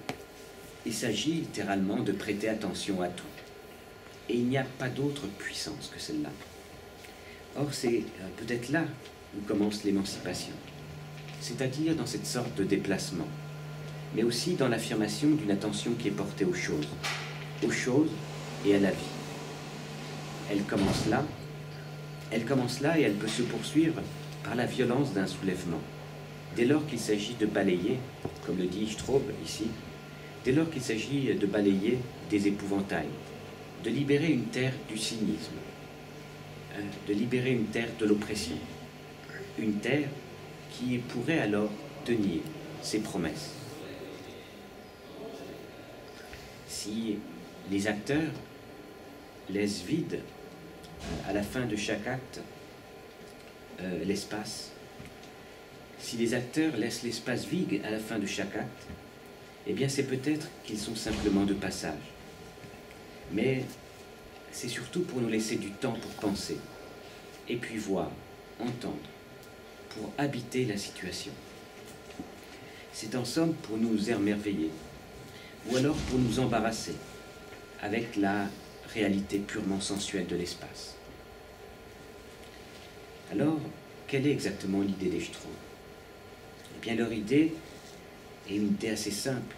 il s'agit littéralement de prêter attention à tout. Et il n'y a pas d'autre puissance que celle-là. Or, c'est peut-être là où commence l'émancipation, c'est-à-dire dans cette sorte de déplacement, mais aussi dans l'affirmation d'une attention qui est portée aux choses et à la vie. Elle commence là et elle peut se poursuivre par la violence d'un soulèvement, dès lors qu'il s'agit de balayer, comme le dit Straub ici, dès lors qu'il s'agit de balayer des épouvantails, de libérer une terre du cynisme, de libérer une terre de l'oppression, une terre qui pourrait alors tenir ses promesses. Si les acteurs laissent vide à la fin de chaque acte l'espace, si les acteurs laissent l'espace vide à la fin de chaque acte, eh bien c'est peut-être qu'ils sont simplement de passage. Mais c'est surtout pour nous laisser du temps pour penser, et puis voir, entendre, pour habiter la situation. C'est en somme pour nous émerveiller, ou alors pour nous embarrasser, avec la réalité purement sensuelle de l'espace. Alors, quelle est exactement l'idée des Straub? Eh bien, leur idée est une idée assez simple,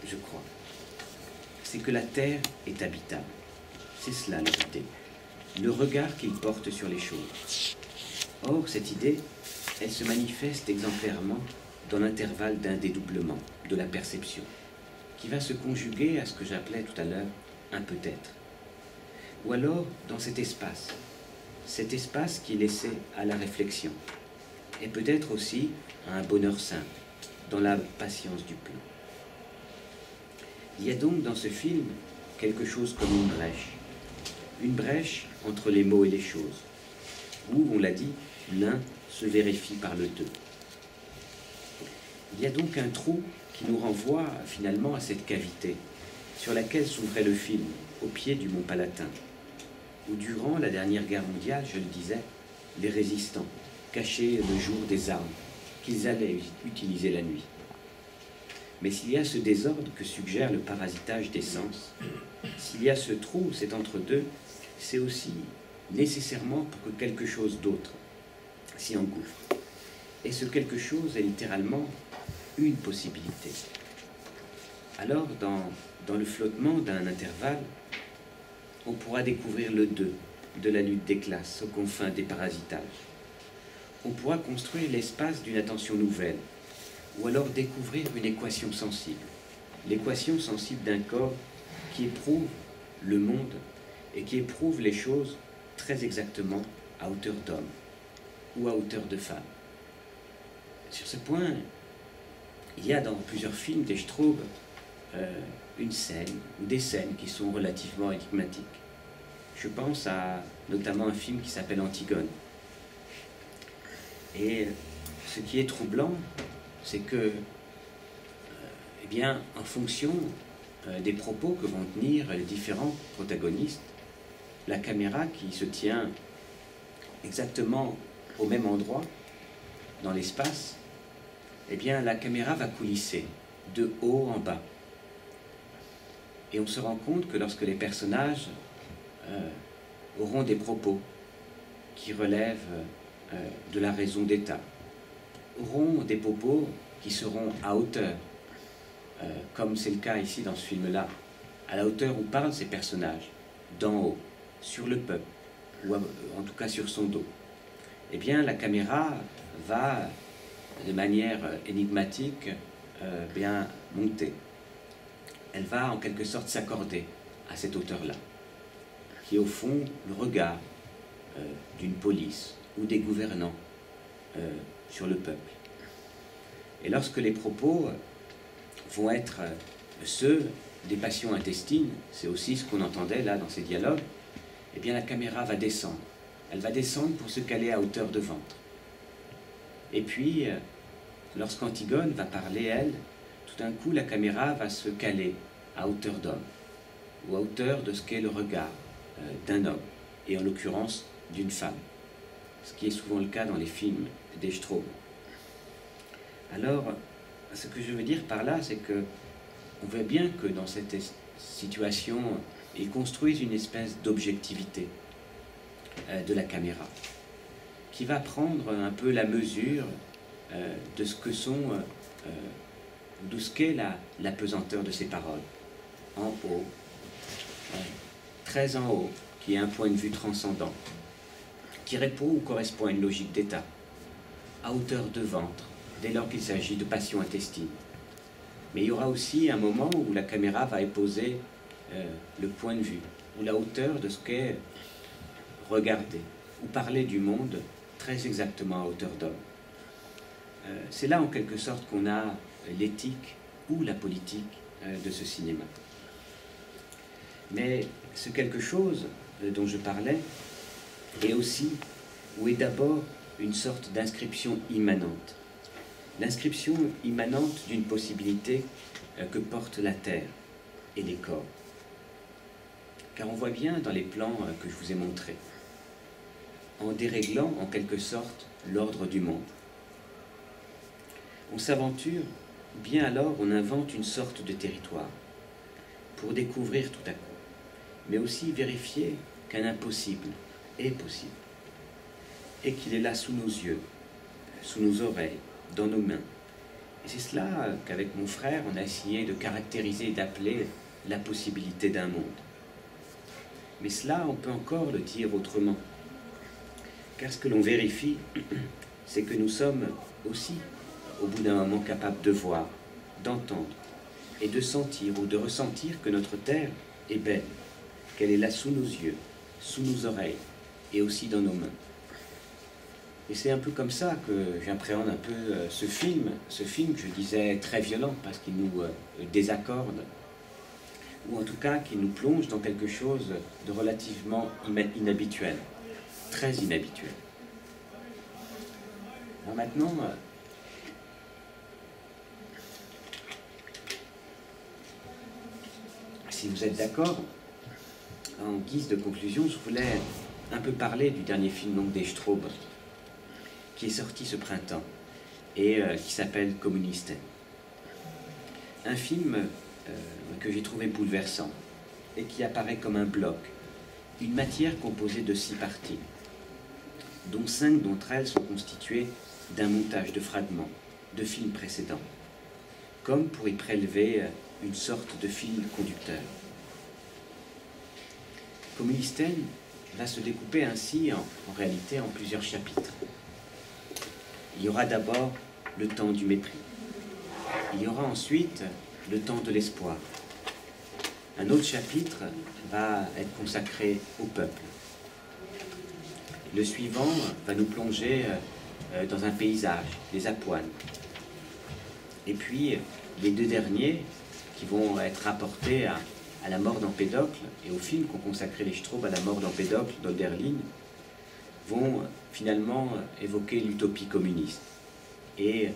je crois. C'est que la Terre est habitable. C'est cela leur idée, le regard qu'ils portent sur les choses. Or, cette idée, elle se manifeste exemplairement dans l'intervalle d'un dédoublement de la perception, qui va se conjuguer à ce que j'appelais tout à l'heure un peut-être. Ou alors dans cet espace qui est laissé à la réflexion, et peut-être aussi à un bonheur simple, dans la patience du plan. Il y a donc dans ce film quelque chose comme une brèche entre les mots et les choses, où, on l'a dit, l'un se vérifie par le deux. Il y a donc un trou qui nous renvoie finalement à cette cavité sur laquelle s'ouvrait le film, au pied du mont Palatin, où durant la dernière guerre mondiale, je le disais, les résistants cachaient le jour des armes qu'ils allaient utiliser la nuit. Mais s'il y a ce désordre que suggère le parasitage des sens, s'il y a ce trou, cet entre-deux, c'est aussi nécessairement pour que quelque chose d'autre s'y engouffre. Et ce quelque chose est littéralement une possibilité. Alors, dans le flottement d'un intervalle, on pourra découvrir le deux de la lutte des classes aux confins des parasitages. On pourra construire l'espace d'une attention nouvelle, ou alors découvrir une équation sensible, l'équation sensible d'un corps qui éprouve le monde et qui éprouve les choses très exactement à hauteur d'homme ou à hauteur de femme. Sur ce point, il y a dans plusieurs films des Straub une scène ou des scènes qui sont relativement énigmatiques. Je pense à notamment un film qui s'appelle Antigone. Et ce qui est troublant, c'est que, eh bien, en fonction des propos que vont tenir les différents protagonistes, la caméra qui se tient exactement au même endroit, dans l'espace, eh bien, la caméra va coulisser de haut en bas. Et on se rend compte que lorsque les personnages auront des propos qui relèvent de la raison d'État, auront des propos qui seront à hauteur, comme c'est le cas ici dans ce film-là, à la hauteur où parlent ces personnages, d'en haut, sur le peuple, ou en tout cas sur son dos, eh bien la caméra va, de manière énigmatique, bien monter. Elle va en quelque sorte s'accorder à cette hauteur-là, qui est au fond le regard d'une police ou des gouvernants sur le peuple. Et lorsque les propos vont être ceux des passions intestines, c'est aussi ce qu'on entendait là dans ces dialogues, eh bien la caméra va descendre. Elle va descendre pour se caler à hauteur de ventre. Et puis, lorsqu'Antigone va parler, elle, tout d'un coup, la caméra va se caler à hauteur d'homme, ou à hauteur de ce qu'est le regard d'un homme, et en l'occurrence d'une femme, ce qui est souvent le cas dans les films d'Echtro. Alors, ce que je veux dire par là, c'est que on voit bien que dans cette situation, ils construisent une espèce d'objectivité de la caméra, qui va prendre un peu la mesure de ce que sont, de ce qu'est la pesanteur de ces paroles, en haut, très en haut, qui est un point de vue transcendant, qui répond ou correspond à une logique d'état, à hauteur de ventre, dès lors qu'il s'agit de passion intestine. Mais il y aura aussi un moment où la caméra va épouser le point de vue, ou la hauteur de ce qu'est regarder, ou parler du monde très exactement à hauteur d'homme. C'est là en quelque sorte qu'on a l'éthique ou la politique de ce cinéma. Mais ce quelque chose dont je parlais est aussi, ou est d'abord, une sorte d'inscription immanente. L'inscription immanente d'une possibilité que porte la terre et les corps. Car on voit bien dans les plans que je vous ai montrés, en déréglant en quelque sorte l'ordre du monde. On s'aventure, ou bien alors on invente une sorte de territoire pour découvrir tout à coup, mais aussi vérifier qu'un impossible est possible et qu'il est là sous nos yeux, sous nos oreilles, dans nos mains. Et c'est cela qu'avec mon frère on a essayé de caractériser et d'appeler la possibilité d'un monde. Mais cela, on peut encore le dire autrement. Car ce que l'on vérifie, c'est que nous sommes aussi, au bout d'un moment, capables de voir, d'entendre et de sentir ou de ressentir que notre terre est belle, qu'elle est là sous nos yeux, sous nos oreilles et aussi dans nos mains. Et c'est un peu comme ça que j'appréhende un peu ce film que je disais très violent parce qu'il nous désaccorde, ou en tout cas qui nous plonge dans quelque chose de relativement inhabituel, très inhabituel. Alors maintenant, si vous êtes d'accord, en guise de conclusion, je voulais un peu parler du dernier film donc d'Echtro, qui est sorti ce printemps et qui s'appelle Kommunisten. Un film que j'ai trouvé bouleversant et qui apparaît comme un bloc, une matière composée de 6 parties, dont 5 d'entre elles sont constituées d'un montage de fragments de films précédents, comme pour y prélever une sorte de fil conducteur. Kommunisten va se découper ainsi en réalité en plusieurs chapitres. Il y aura d'abord le temps du mépris. Il y aura ensuite le temps de l'espoir. Un autre chapitre va être consacré au peuple. Le suivant va nous plonger dans un paysage, les Apuanes. Et puis, les 2 derniers qui vont être rapportés à la mort d'Empédocle et au film qu'ont consacré les Straub à la mort d'Empédocle, d'Hölderlin, vont finalement évoquer l'utopie communiste et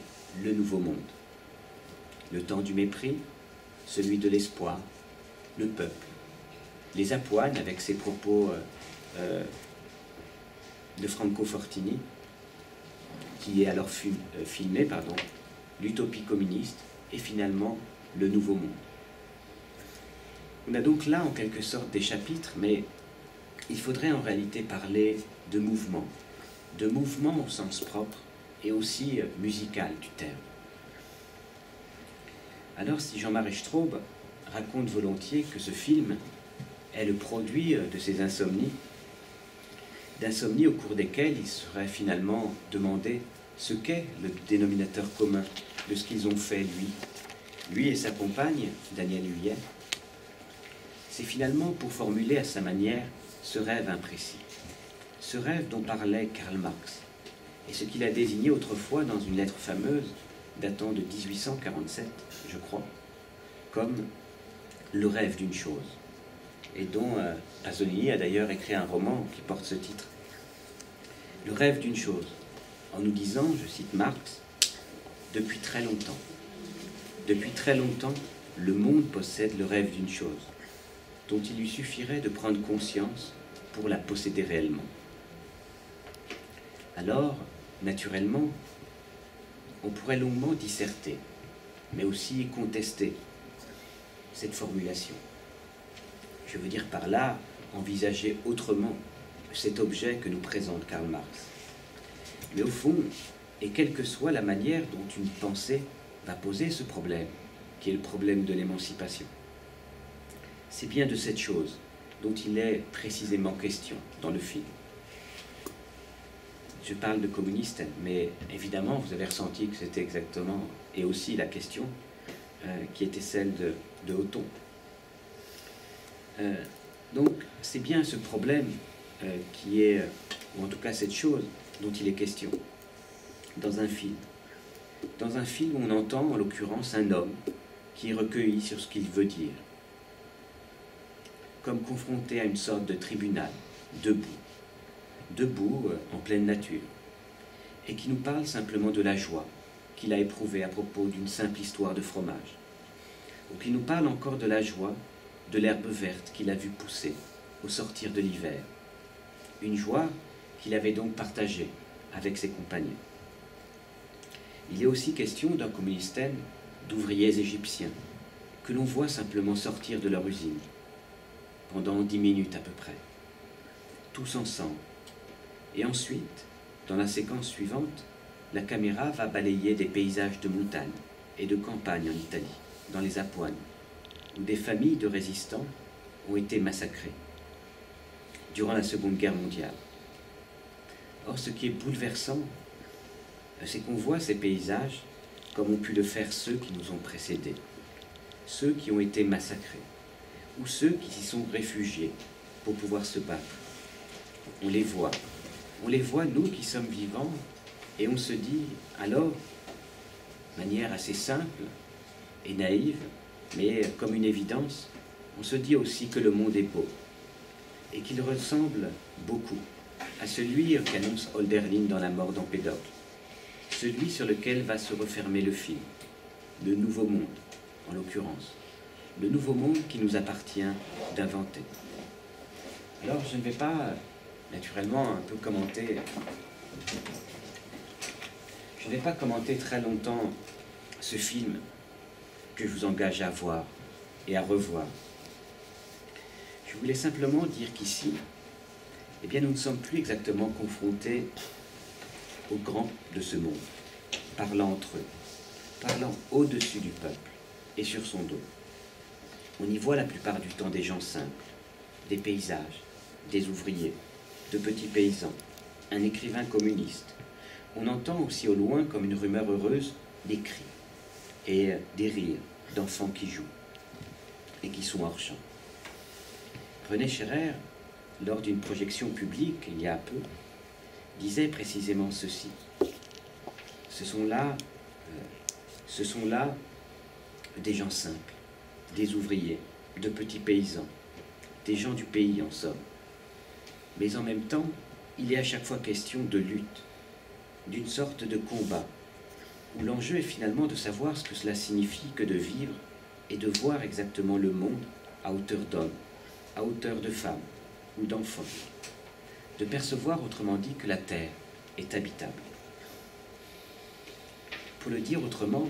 le nouveau monde. Le temps du mépris, celui de l'espoir, le peuple. Les Apoines, avec ses propos de Franco Fortini, qui est alors filmé, l'utopie communiste et finalement le nouveau monde. On a donc là en quelque sorte des chapitres, mais il faudrait en réalité parler de mouvement au sens propre et aussi musical du terme. Alors si Jean-Marie Straub raconte volontiers que ce film est le produit de ses insomnies, d'insomnies au cours desquelles il serait finalement demandé ce qu'est le dénominateur commun de ce qu'ils ont fait, lui et sa compagne, Danielle Huyet, c'est finalement pour formuler à sa manière ce rêve imprécis, ce rêve dont parlait Karl Marx, et ce qu'il a désigné autrefois dans une lettre fameuse datant de 1847, je crois, comme le rêve d'une chose, et dont Pasolini a d'ailleurs écrit un roman qui porte ce titre. Le rêve d'une chose, en nous disant, je cite Marx, « Depuis très longtemps, le monde possède le rêve d'une chose, dont il lui suffirait de prendre conscience pour la posséder réellement. » Alors, naturellement, on pourrait longuement disserter, mais aussi contester cette formulation. Je veux dire par là, envisager autrement cet objet que nous présente Karl Marx. Mais au fond, et quelle que soit la manière dont une pensée va poser ce problème, qui est le problème de l'émancipation, c'est bien de cette chose dont il est précisément question dans le film. Je parle de communiste, mais évidemment, vous avez ressenti que c'était exactement, et aussi la question, qui était celle de Othon. Donc, c'est bien ce problème qui est, ou en tout cas cette chose dont il est question dans un film. Dans un film où on entend, en l'occurrence, un homme qui est recueilli sur ce qu'il veut dire, comme confronté à une sorte de tribunal, debout en pleine nature, et qui nous parle simplement de la joie qu'il a éprouvée à propos d'une simple histoire de fromage, ou qui nous parle encore de la joie de l'herbe verte qu'il a vue pousser au sortir de l'hiver, une joie qu'il avait donc partagée avec ses compagnons. Il est aussi question d'un communistème d'ouvriers égyptiens que l'on voit simplement sortir de leur usine pendant 10 minutes à peu près, tous ensemble. Et ensuite, dans la séquence suivante, la caméra va balayer des paysages de montagne et de campagne en Italie, dans les Apoines, où des familles de résistants ont été massacrées durant la Seconde Guerre mondiale. Or, ce qui est bouleversant, c'est qu'on voit ces paysages comme ont pu le faire ceux qui nous ont précédés, ceux qui ont été massacrés, ou ceux qui s'y sont réfugiés pour pouvoir se battre. On les voit, nous qui sommes vivants, et on se dit alors, de manière assez simple et naïve, mais comme une évidence, on se dit aussi que le monde est beau, et qu'il ressemble beaucoup à celui qu'annonce Hölderlin dans La mort d'Empédocle, celui sur lequel va se refermer le film, le nouveau monde, en l'occurrence, le nouveau monde qui nous appartient d'inventer. Alors je ne vais pas, naturellement, un peu commenter, je ne vais pas commenter très longtemps ce film que je vous engage à voir et à revoir. Je voulais simplement dire qu'ici, eh bien, nous ne sommes plus exactement confrontés aux grands de ce monde, parlant entre eux, parlant au-dessus du peuple et sur son dos. On y voit la plupart du temps des gens simples, des paysages, des ouvriers, de petits paysans, un écrivain communiste. On entend aussi au loin, comme une rumeur heureuse, des cris et des rires d'enfants qui jouent et qui sont hors champ. René Scherrer, lors d'une projection publique il y a peu, disait précisément ceci. Ce sont là des gens simples, des ouvriers, de petits paysans, des gens du pays en somme. Mais en même temps, il est à chaque fois question de lutte, d'une sorte de combat, où l'enjeu est finalement de savoir ce que cela signifie que de vivre et de voir exactement le monde à hauteur d'homme, à hauteur de femme ou d'enfant, de percevoir autrement dit que la terre est habitable. Pour le dire autrement,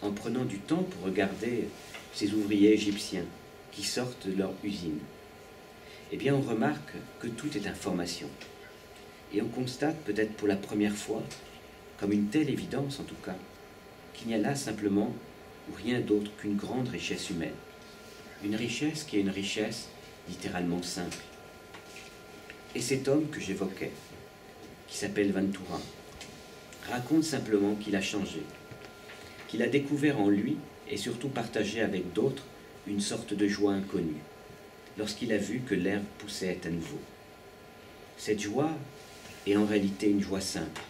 en prenant du temps pour regarder ces ouvriers égyptiens qui sortent de leur usine, eh bien on remarque que tout est information. Et on constate peut-être pour la première fois, comme une telle évidence en tout cas, qu'il n'y a là simplement ou rien d'autre qu'une grande richesse humaine. Une richesse qui est une richesse littéralement simple. Et cet homme que j'évoquais, qui s'appelle Ventura, raconte simplement qu'il a changé, qu'il a découvert en lui et surtout partagé avec d'autres une sorte de joie inconnue, lorsqu'il a vu que l'herbe poussait à nouveau. Cette joie est en réalité une joie simple,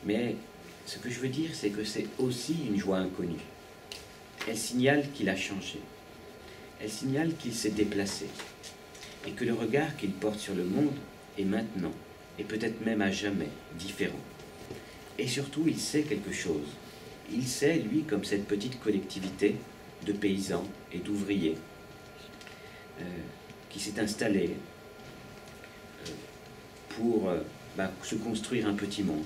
mais ce que je veux dire, c'est que c'est aussi une joie inconnue. Elle signale qu'il a changé, elle signale qu'il s'est déplacé, et que le regard qu'il porte sur le monde est maintenant, et peut-être même à jamais, différent. Et surtout, il sait quelque chose. Il sait, lui, comme cette petite collectivité de paysans et d'ouvriers qui s'est installée pour se construire un petit monde,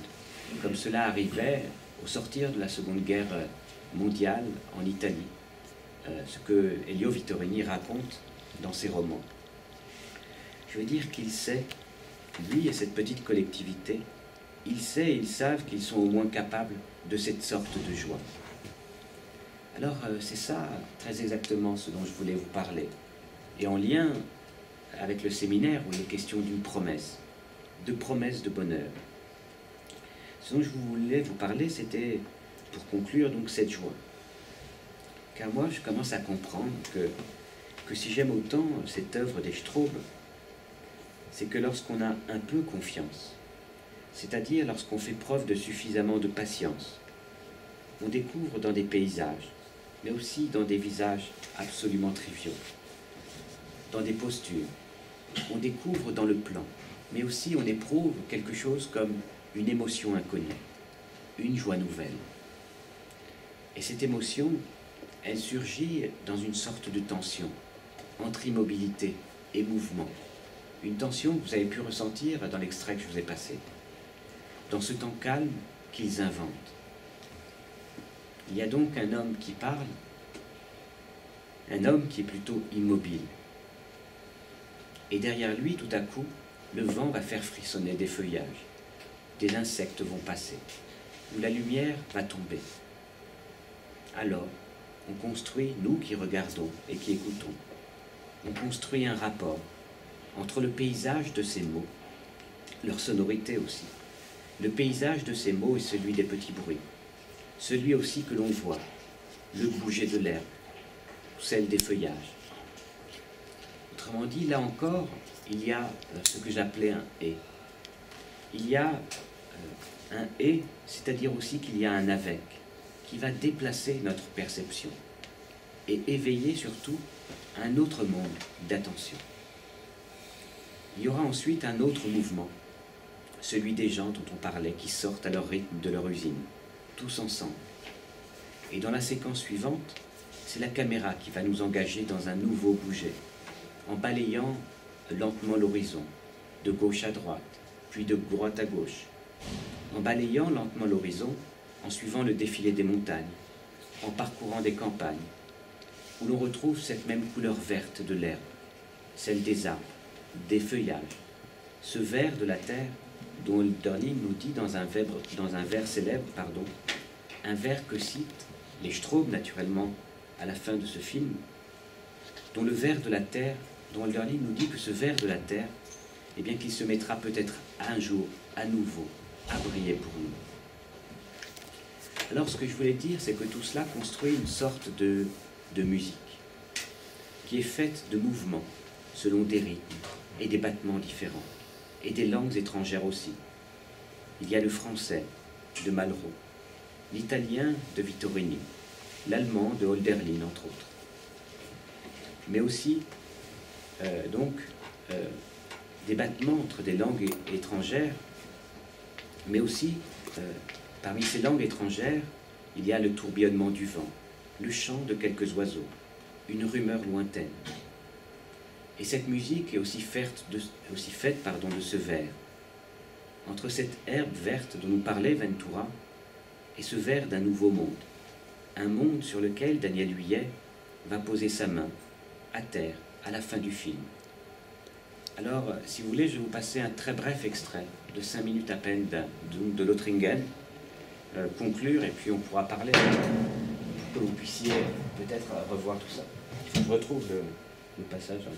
comme cela arrivait au sortir de la Seconde Guerre mondiale en Italie, ce que Elio Vittorini raconte dans ses romans. Je veux dire qu'il sait, lui et cette petite collectivité, il sait et ils savent qu'ils sont au moins capables de cette sorte de joie. Alors c'est ça très exactement ce dont je voulais vous parler, et en lien avec le séminaire où il est question d'une promesse de bonheur. Ce dont je voulais vous parler, c'était pour conclure donc cette joie. Car moi je commence à comprendre que si j'aime autant cette œuvre des Straub, c'est que lorsqu'on a un peu confiance, c'est-à-dire lorsqu'on fait preuve de suffisamment de patience, on découvre dans des paysages, mais aussi dans des visages absolument triviaux, dans des postures, on découvre dans le plan, mais aussi on éprouve quelque chose comme une émotion inconnue, une joie nouvelle. Et cette émotion, elle surgit dans une sorte de tension, entre immobilité et mouvement, une tension que vous avez pu ressentir dans l'extrait que je vous ai passé, dans ce temps calme qu'ils inventent. Il y a donc un homme qui parle, un homme qui est plutôt immobile. Et derrière lui, tout à coup, le vent va faire frissonner des feuillages, des insectes vont passer, ou la lumière va tomber. Alors, on construit, nous qui regardons et qui écoutons, on construit un rapport entre le paysage de ces mots, leur sonorité aussi, le paysage de ces mots et celui des petits bruits, celui aussi que l'on voit, le bouger de l'herbe, ou celle des feuillages. Autrement dit, là encore, il y a ce que j'appelais un « et ». Il y a un « et », c'est-à-dire aussi qu'il y a un « avec », qui va déplacer notre perception et éveiller surtout un autre monde d'attention. Il y aura ensuite un autre mouvement, celui des gens dont on parlait, qui sortent à leur rythme de leur usine, tous ensemble. Et dans la séquence suivante, c'est la caméra qui va nous engager dans un nouveau bouger, en balayant lentement l'horizon, de gauche à droite, puis de droite à gauche, en balayant lentement l'horizon, en suivant le défilé des montagnes, en parcourant des campagnes, où l'on retrouve cette même couleur verte de l'herbe, celle des arbres, des feuillages, ce vert de la terre dont Hölderlin nous dit dans un vers célèbre, un vers que citent les Straub naturellement à la fin de ce film, dont le vert de la terre, dont Hölderlin nous dit que ce vert de la terre, eh bien qu'il se mettra peut-être un jour à nouveau à briller pour nous. Alors ce que je voulais dire, c'est que tout cela construit une sorte de musique qui est faite de mouvements selon des rythmes et des battements différents, et des langues étrangères aussi. Il y a le français de Malraux, l'italien de Vittorini, l'allemand de Hölderlin entre autres. mais aussi des battements entre des langues étrangères, mais aussi parmi ces langues étrangères, il y a le tourbillonnement du vent, le chant de quelques oiseaux, une rumeur lointaine. Et cette musique est aussi faite de ce vers. Entre cette herbe verte dont nous parlait Ventura et ce vers d'un nouveau monde, un monde sur lequel Daniel Huyet va poser sa main, à terre, à la fin du film. Alors, si vous voulez, je vais vous passer un très bref extrait de 5 minutes à peine de Lothringen, conclure, et puis on pourra parler pour que vous puissiez peut-être revoir tout ça. Il faut que je retrouve le passage dans le